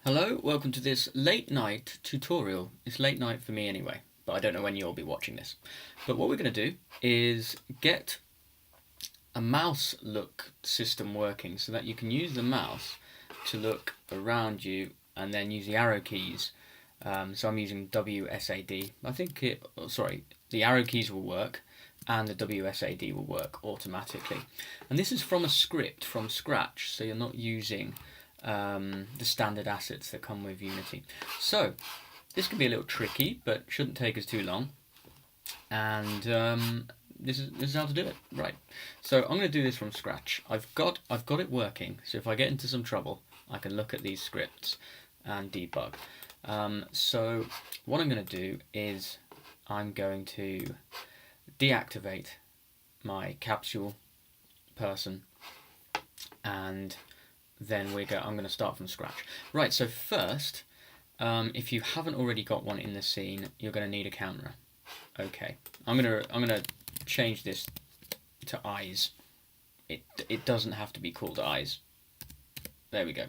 Hello, welcome to this late night tutorial. It's late night for me anyway, but I don't know when you'll be watching this. But what we're going to do is get a mouse look system working so that you can use the mouse to look around you and then use the arrow keys. So I'm using WSAD. The arrow keys will work and the WSAD will work automatically. And this is from a script from scratch, so you're not using the standard assets that come with Unity. So this can be a little tricky, but shouldn't take us too long. And this is how to do it. Right. So I'm going to do this from scratch. I've got it working. So if I get into some trouble, I can look at these scripts and debug. So what I'm going to do is I'm going to deactivate my capsule person, and then I'm going to start from scratch. Right, so first, if you haven't already got one in the scene, you're going to need a camera. Okay, I'm gonna change this to eyes. It doesn't have to be called eyes. There we go.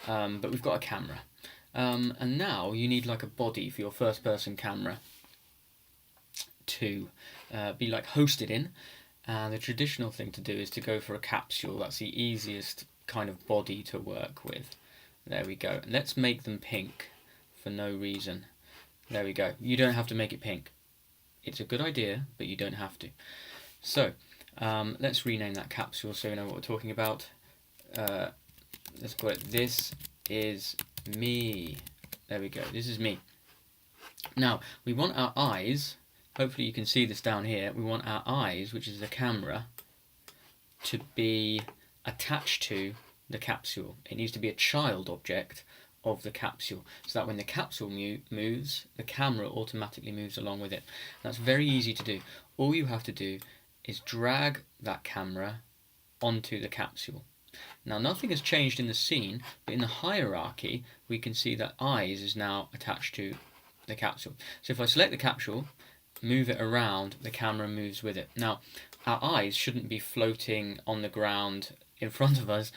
But we've got a camera. And now you need like a body for your first person camera to be like hosted in. And the traditional thing to do is to go for a capsule. That's the easiest kind of body to work with. There we go. And let's make them pink for no reason. There we go. You don't have to make it pink. It's a good idea, but you don't have to. So let's rename that capsule so you know what we're talking about. Let's call it "This is me." There we go. This is me. Now we want our eyes. Hopefully you can see this down here. We want our eyes, which is the camera, to be attached to the capsule. It needs to be a child object of the capsule, so that when the capsule moves, the camera automatically moves along with it. That's very easy to do. All you have to do is drag that camera onto the capsule. Now nothing has changed in the scene, but in the hierarchy we can see that eyes is now attached to the capsule. So if I select the capsule, move it around, the camera moves with it. Now our eyes shouldn't be floating on the ground in front of us.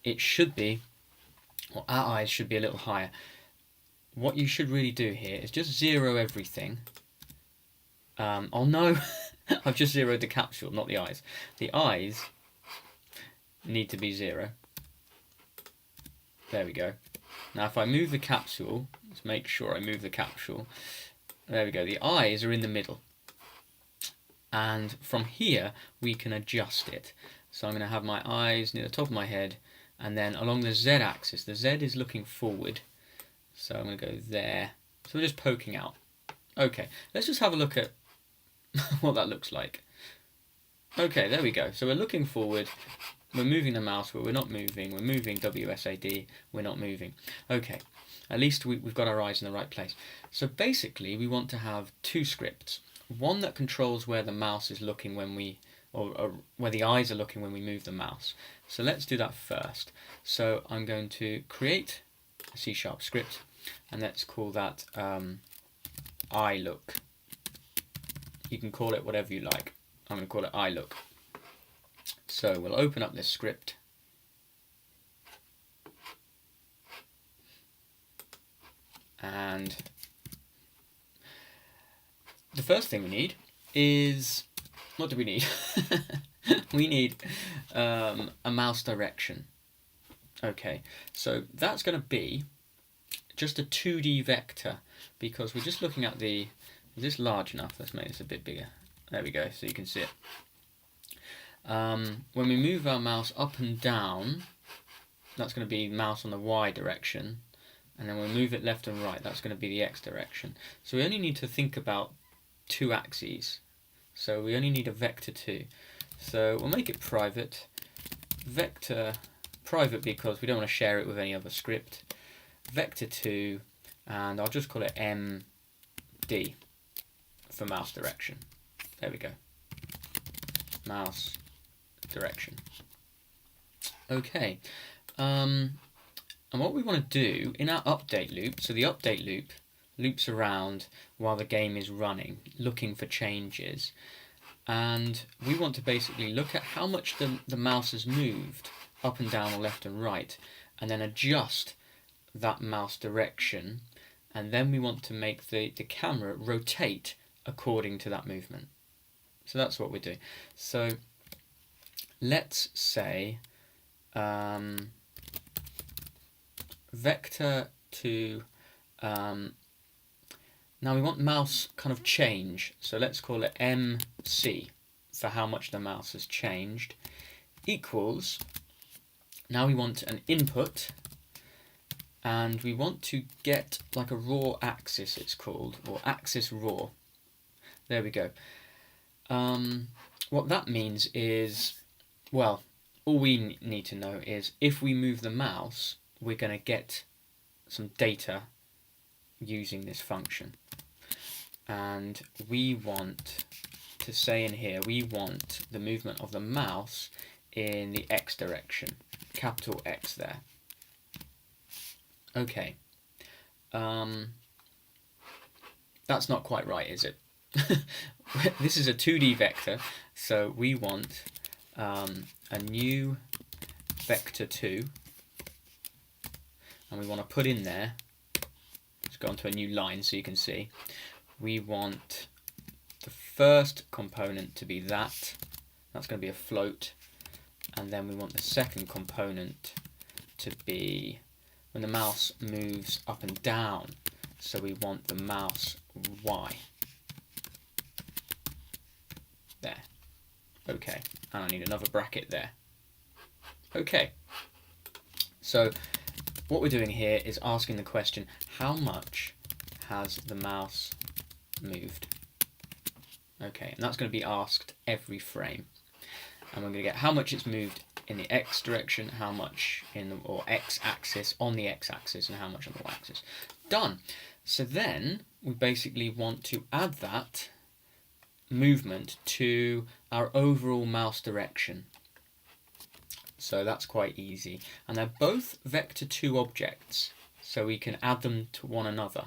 It should be, or our eyes should be a little higher. What you should really do here is just zero everything. Oh no, I've just zeroed the capsule, not the eyes. The eyes need to be 0. There we go. Now if I move the capsule, let's make sure I move the capsule. There we go, the eyes are in the middle. And from here we can adjust it. So I'm going to have my eyes near the top of my head, and then along the Z axis, the Z is looking forward, so I'm going to go there. So we're just poking out. Okay, let's just have a look at what that looks like. Okay, there we go. So we're looking forward, we're moving the mouse, but we're not moving. We're moving WSAD, we're not moving. Okay, at least we've got our eyes in the right place. So basically we want to have 2 scripts. One that controls where the mouse is looking when we, or where the eyes are looking when we move the mouse. So let's do that first. So I'm going to create a C# script, and let's call that eye look. You can call it whatever you like. I'm going to call it eye look. So we'll open up this script. And the first thing we need is, what do we need? We need a mouse direction. Okay, so that's going to be just a 2D vector, because we're just looking at the, is this large enough? Let's make this a bit bigger. There we go, so you can see it. When we move our mouse up and down, that's going to be mouse on the Y direction, and then when we move it left and right, that's going to be the X direction. So we only need to think about 2 axes. So we only need a vector 2. So we'll make it private. Vector private because we don't want to share it with any other script. Vector 2, and I'll just call it MD for mouse direction. There we go. Mouse direction. Okay. And what we want to do in our update loop, so the update loop loops around while the game is running, looking for changes. And we want to basically look at how much the mouse has moved up and down or left and right, and then adjust that mouse direction, and then we want to make the camera rotate according to that movement. So that's what we're doing. So let's say vector to, now we want mouse kind of change, so let's call it MC for how much the mouse has changed, equals, now we want an input, and we want to get like a raw axis, it's called, or axis raw. There we go. What that means is, well, all we need to know is if we move the mouse, we're going to get some data using this function. And we want to say in here, we want the movement of the mouse in the X direction, capital X there. Okay. That's not quite right, is it? This is a 2D vector, so we want a new vector 2, and we want to put in there, let's go onto a new line so you can see, we want the first component to be that's going to be a float, and then we want the second component to be when the mouse moves up and down, so we want the mouse Y. There. Okay, and I need another bracket there. Okay, so what we're doing here is asking the question, how much has the mouse moved? Okay, and that's going to be asked every frame. And we're going to get how much it's moved in the X direction, how much in the, or X axis, on the X axis, and how much on the Y axis. Done. So then we basically want to add that movement to our overall mouse direction. So that's quite easy. And they're both vector 2 objects, so we can add them to one another.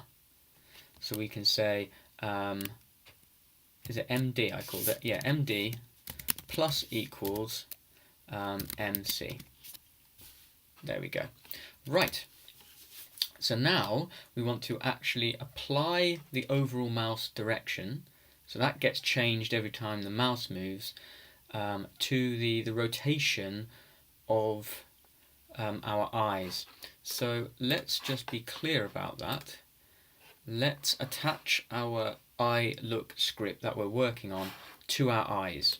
So we can say, is it MD I called it? Yeah, MD plus equals MC. There we go. Right. So now we want to actually apply the overall mouse direction, so that gets changed every time the mouse moves, to the rotation of our eyes. So let's just be clear about that. Let's attach our eye look script that we're working on to our eyes.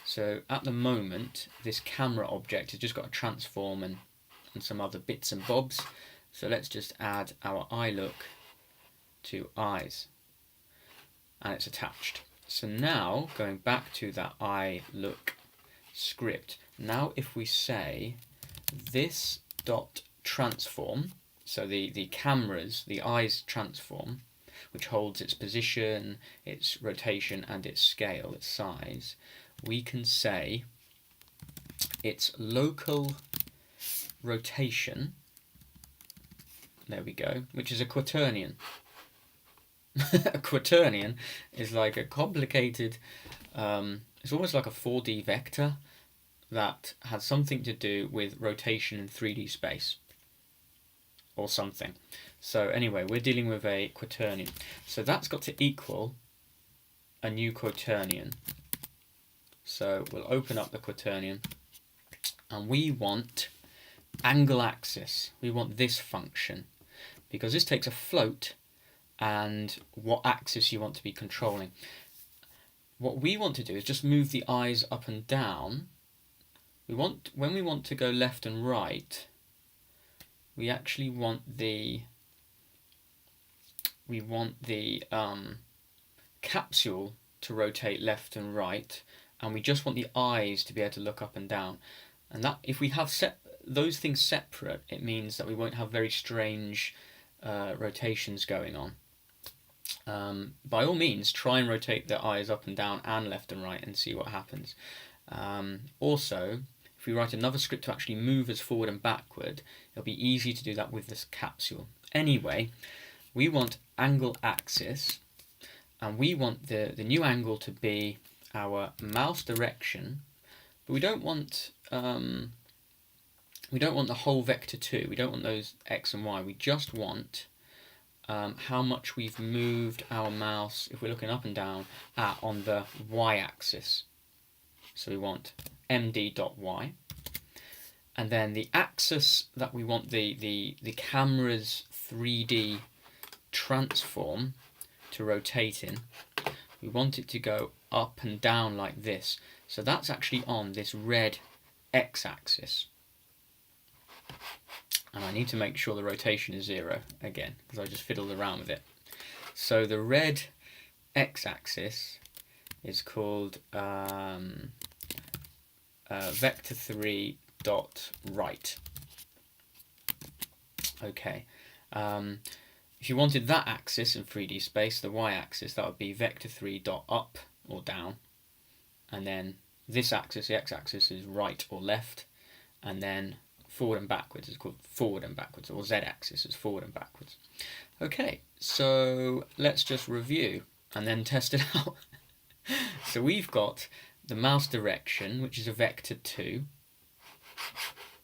So at the moment, this camera object has just got a transform and some other bits and bobs. So let's just add our eye look to eyes, and it's attached. So now, going back to that eye look script, now if we say this dot transform, so the cameras, the eyes transform, which holds its position, its rotation, and its scale, its size, we can say its local rotation, there we go, which is a quaternion. A quaternion is like a complicated, it's almost like a 4D vector that has something to do with rotation in 3D space or something. So anyway, we're dealing with a quaternion. So that's got to equal a new quaternion. So we'll open up the quaternion, and we want angle axis. We want this function, because this takes a float and what axis you want to be controlling. What we want to do is just move the eyes up and down. When we want to go left and right, we actually want the capsule to rotate left and right, and we just want the eyes to be able to look up and down. And that, if we have those things separate, it means that we won't have very strange rotations going on. By all means, try and rotate the eyes up and down and left and right and see what happens. Also, if we write another script to actually move us forward and backward, it'll be easy to do that with this capsule. Anyway, we want angle axis, and we want the new angle to be our mouse direction, but we don't want we don't want the whole vector 2, we don't want those x and y, we just want how much we've moved our mouse, if we're looking up and down, on the y-axis. So we want md.y. And then the axis that we want the camera's 3D transform to rotate in, we want it to go up and down like this. So that's actually on this red x-axis. And I need to make sure the rotation is 0 again, because I just fiddled around with it. So the red x-axis is called vector 3 dot right. Okay. If you wanted that axis in 3D space, the y-axis, that would be vector 3 dot up or down, and then this axis, the x-axis, is right or left, and then forward and backwards is called forward and backwards, or z-axis is forward and backwards. Okay, so let's just review and then test it out. So we've got the mouse direction, which is a vector 2.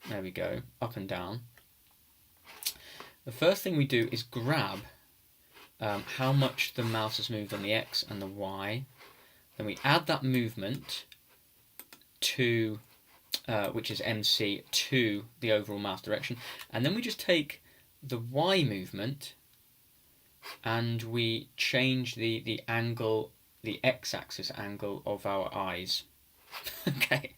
There we go, up and down. The first thing we do is grab how much the mouse has moved on the x and the y. Then we add that movement to, which is MC, to the overall mouse direction. And then we just take the y movement and we change the angle, the x-axis angle of our eyes. Okay,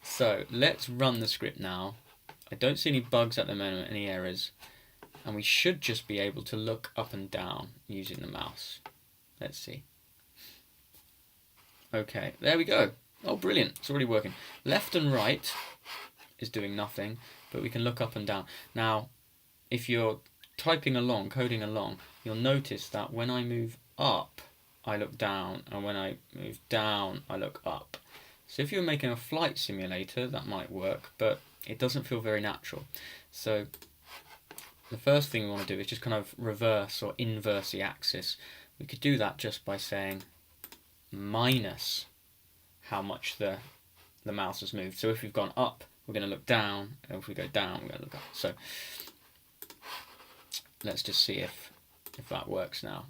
so let's run the script now. I don't see any bugs at the moment, any errors, and we should just be able to look up and down using the mouse. Let's see. Okay, there we go. Oh, brilliant, it's already working. Left and right is doing nothing, but we can look up and down. Now, if you're typing along, coding along, you'll notice that when I move up, I look down, and when I move down, I look up. So if you're making a flight simulator, that might work, but it doesn't feel very natural. So the first thing we want to do is just kind of reverse or inverse the axis. We could do that just by saying minus how much the mouse has moved. So if we've gone up, we're going to look down, and if we go down, we're going to look up. So let's just see if that works now.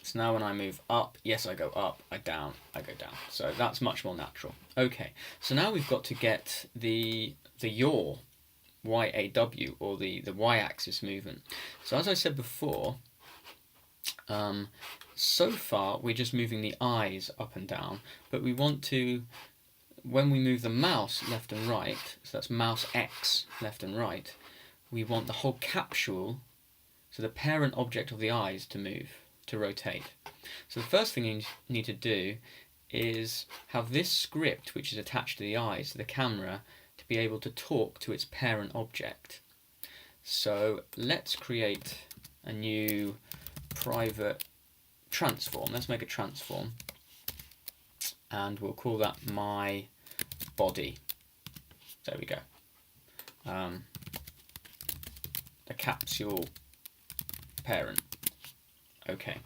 So now when I move up, yes, I go up, I down, I go down. So that's much more natural. Okay, so now we've got to get the yaw, Y-A-W, or the y-axis movement. So as I said before, so far we're just moving the eyes up and down, but we want to, when we move the mouse left and right, so that's mouse X left and right, we want the whole capsule, so the parent object of the eyes, to move, to rotate. So the first thing you need to do is have this script, which is attached to the eyes, to the camera, to be able to talk to its parent object. So let's create a new private transform. Let's make a transform, and we'll call that my body. There we go. The capsule parent. Okay.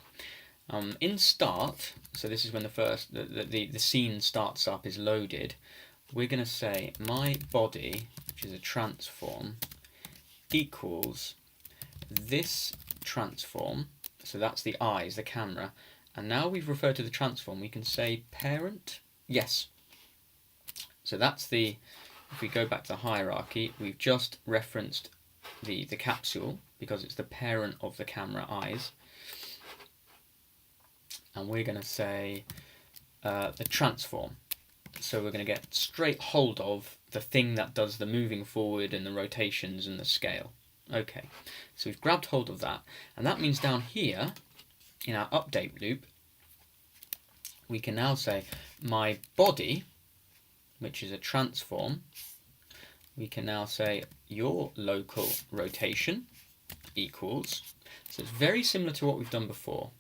In start, so this is when the first the scene starts up, is loaded. We're going to say my body, which is a transform, equals this transform. So that's the eyes, the camera. And now we've referred to the transform, we can say parent. Yes. So that's the, if we go back to the hierarchy, we've just referenced the capsule because it's the parent of the camera eyes. And we're going to say the transform. So we're going to get straight hold of the thing that does the moving forward and the rotations and the scale. Okay, so we've grabbed hold of that, and that means down here in our update loop we can now say my body, which is a transform, we can now say your local rotation equals, so it's very similar to what we've done before.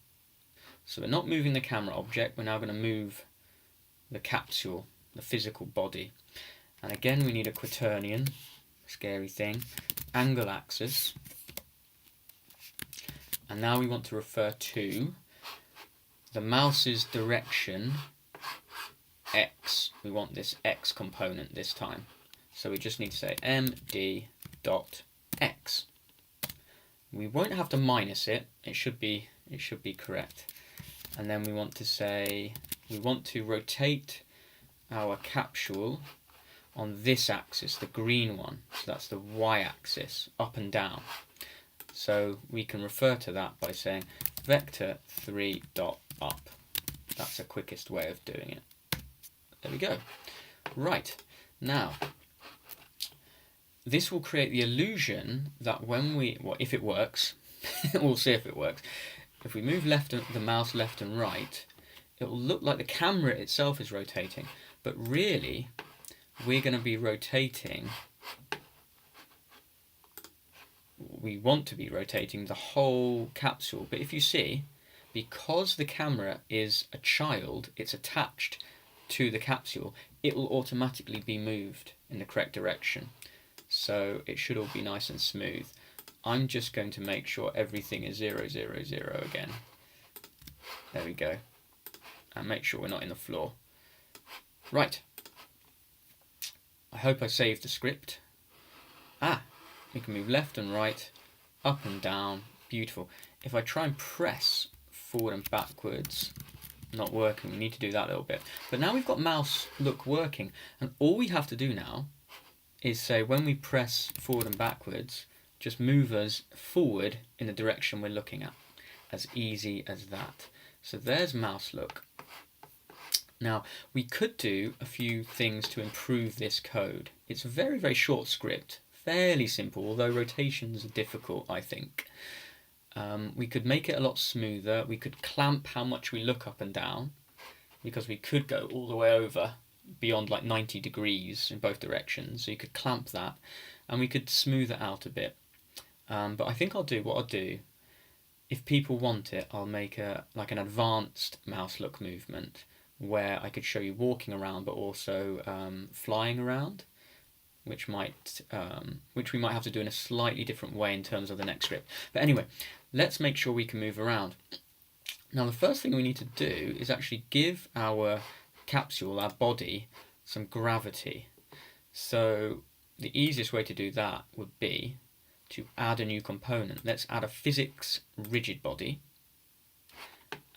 So we're not moving the camera object, we're now going to move the capsule, the physical body. And again we need a quaternion, scary thing, angle axis. And now we want to refer to the mouse's direction x. We want this x component this time. So we just need to say md dot x. We won't have to minus it. It should be correct. And then we want to say we want to rotate our capsule on this axis, the green one. So that's the y-axis, up and down. So we can refer to that by saying vector 3 dot up. That's the quickest way of doing it. There we go. Right, now this will create the illusion that when we, well, if it works, we'll see if it works. If we move the mouse left and right, it will look like the camera itself is rotating, but really we're going to be rotating, we want to be rotating the whole capsule. But if you see, because the camera is a child, it's attached to the capsule, it will automatically be moved in the correct direction. So it should all be nice and smooth. I'm just going to make sure everything is 0, 0, 0 again. There we go. And make sure we're not in the floor. Right. I hope I saved the script. We can move left and right, up and down. Beautiful. If I try and press forward and backwards, not working. We need to do that a little bit. But now we've got mouse look working. And all we have to do now is say when we press forward and backwards, just move us forward in the direction we're looking at. As easy as that. So there's mouse look. Now, we could do a few things to improve this code. It's a very, very short script, fairly simple, although rotations are difficult, I think. We could make it a lot smoother. We could clamp how much we look up and down, because we could go all the way over beyond like 90 degrees in both directions. So you could clamp that, and we could smooth it out a bit. But I think what I'll do, if people want it, I'll make like an advanced mouse look movement where I could show you walking around, but also flying around, which we might have to do in a slightly different way in terms of the next script. But anyway, let's make sure we can move around. Now, the first thing we need to do is actually give our capsule, our body, some gravity. So the easiest way to do that would be to add a new component. Let's add a physics rigid body,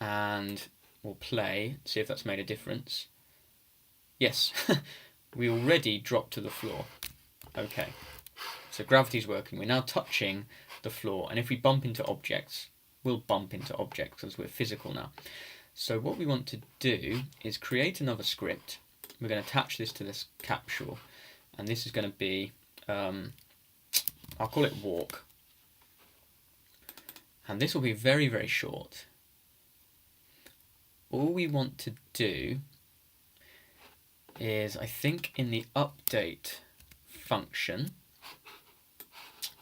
and we'll play, see if that's made a difference. Yes, we already dropped to the floor. Okay, so gravity's working. We're now touching the floor, and if we bump into objects, we'll bump into objects because we're physical now. So what we want to do is create another script. We're going to attach this to this capsule, and this is going to be, I'll call it walk. And this will be very, very short. All we want to do is, I think in the update function,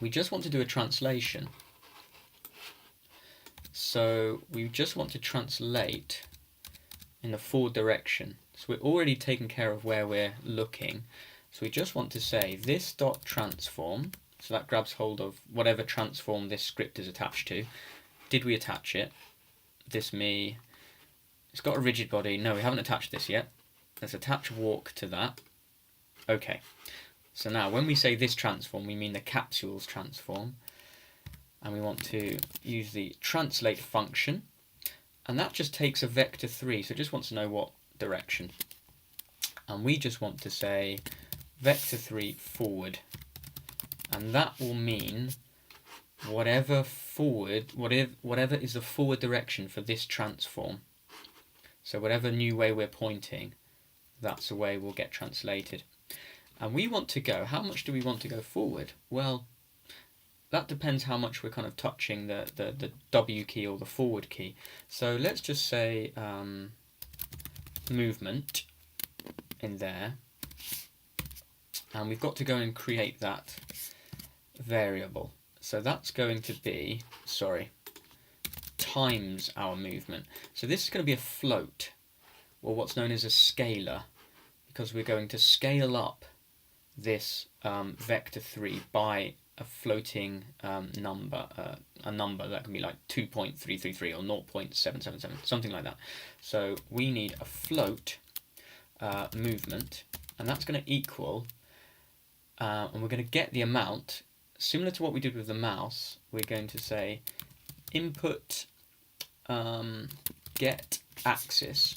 we just want to do a translation. So we just want to translate in the forward direction. So we're already taking care of where we're looking. So we just want to say this dot transform. So that grabs hold of whatever transform this script is attached to. Did we attach it? This me. It's got a rigid body. No, we haven't attached this yet. Let's attach walk to that. Okay. So now when we say this transform, we mean the capsule's transform. And we want to use the translate function. And that just takes a vector 3. So it just wants to know what direction. And we just want to say vector 3 forward. And that will mean whatever is the forward direction for this transform. So whatever new way we're pointing, that's the way we'll get translated. And we want to go, how much do we want to go forward? Well, that depends how much we're kind of touching the W key or the forward key. So let's just say movement in there. And we've got to go and create that variable. So that's going to be, times our movement. So this is going to be a float, or what's known as a scalar, because we're going to scale up this vector 3 by a floating number, a number that can be like 2.333 or 0.777, something like that. So we need a float movement, and that's going to equal, and we're going to get the amount, similar to what we did with the mouse. We're going to say input get axis,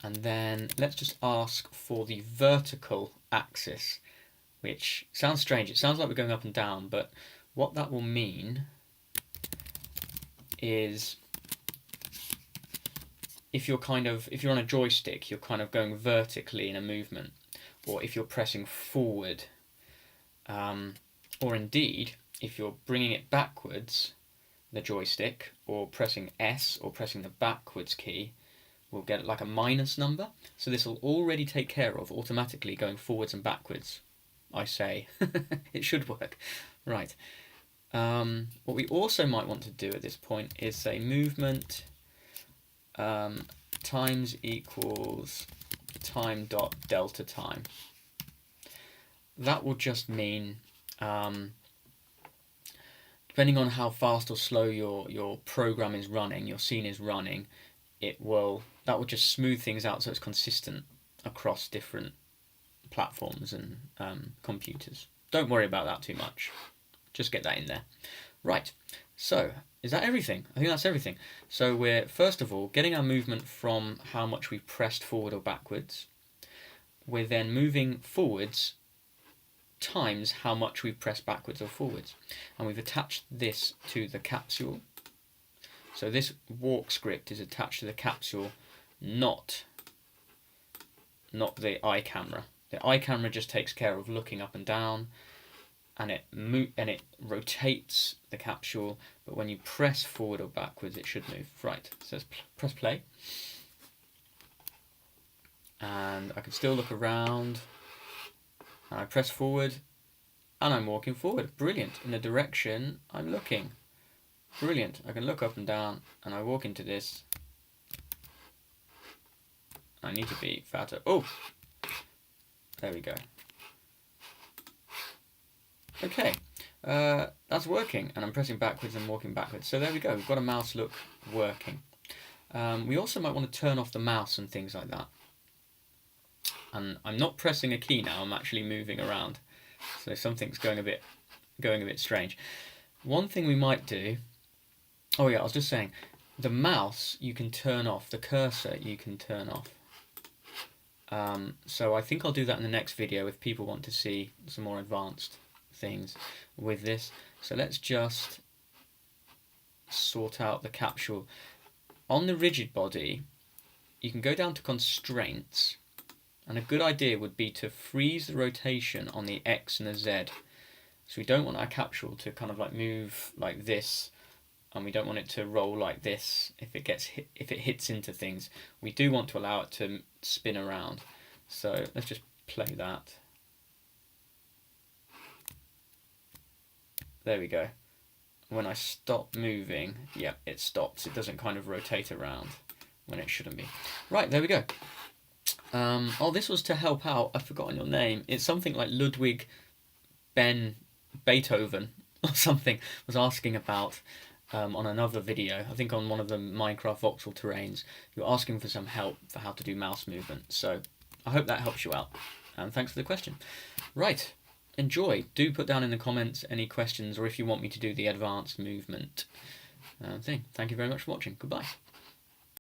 and then let's just ask for the vertical axis, which sounds strange. It sounds like we're going up and down, but what that will mean is if you're on a joystick, you're kind of going vertically in a movement, or if you're pressing forward, or indeed if you're bringing it backwards, the joystick, or pressing S or pressing the backwards key, we'll get like a minus number. So this will already take care of automatically going forwards and backwards, I say. It should work. Right. What we also might want to do at this point is say movement times equals time dot delta time. That will just mean, depending on how fast or slow your program is running, your scene is running, that will just smooth things out so it's consistent across different platforms and computers. Don't worry about that too much. Just get that in there. Right, so is that everything? I think that's everything. So we're, first of all, getting our movement from how much we've pressed forward or backwards. We're then moving forwards times how much we've pressed backwards or forwards. And we've attached this to the capsule. So this walk script is attached to the capsule, not the eye camera. The eye camera just takes care of looking up and down, and it rotates the capsule, but when you press forward or backwards it should move. Right, so let's press play. And I can still look around, and I press forward, and I'm walking forward. Brilliant. In the direction I'm looking. Brilliant. I can look up and down, and I walk into this. I need to be fatter. Oh! There we go. Okay, that's working, and I'm pressing backwards and walking backwards. So there we go, we've got a mouse look working. We also might want to turn off the mouse and things like that. And I'm not pressing a key now, I'm actually moving around. So something's going a bit strange. One thing we might do, oh yeah, I was just saying, the mouse you can turn off, the cursor you can turn off. So I think I'll do that in the next video if people want to see some more advanced things with this. So let's just sort out the capsule. On the rigid body, you can go down to constraints, and a good idea would be to freeze the rotation on the X and the Z. So we don't want our capsule to kind of like move like this, and we don't want it to roll like this if it hits into things. We do want to allow it to spin around. So let's just play that. There we go. When I stop moving, yeah, it stops. It doesn't kind of rotate around when it shouldn't be. Right, there we go. Oh, this was to help out. I've forgotten your name. It's something like Ludwig Ben Beethoven or something was asking about on another video. I think on one of the Minecraft voxel terrains. You were asking for some help for how to do mouse movement. So I hope that helps you out. And thanks for the question. Right. Enjoy. Do put down in the comments any questions, or if you want me to do the advanced movement thing. Thank you very much for watching. Goodbye.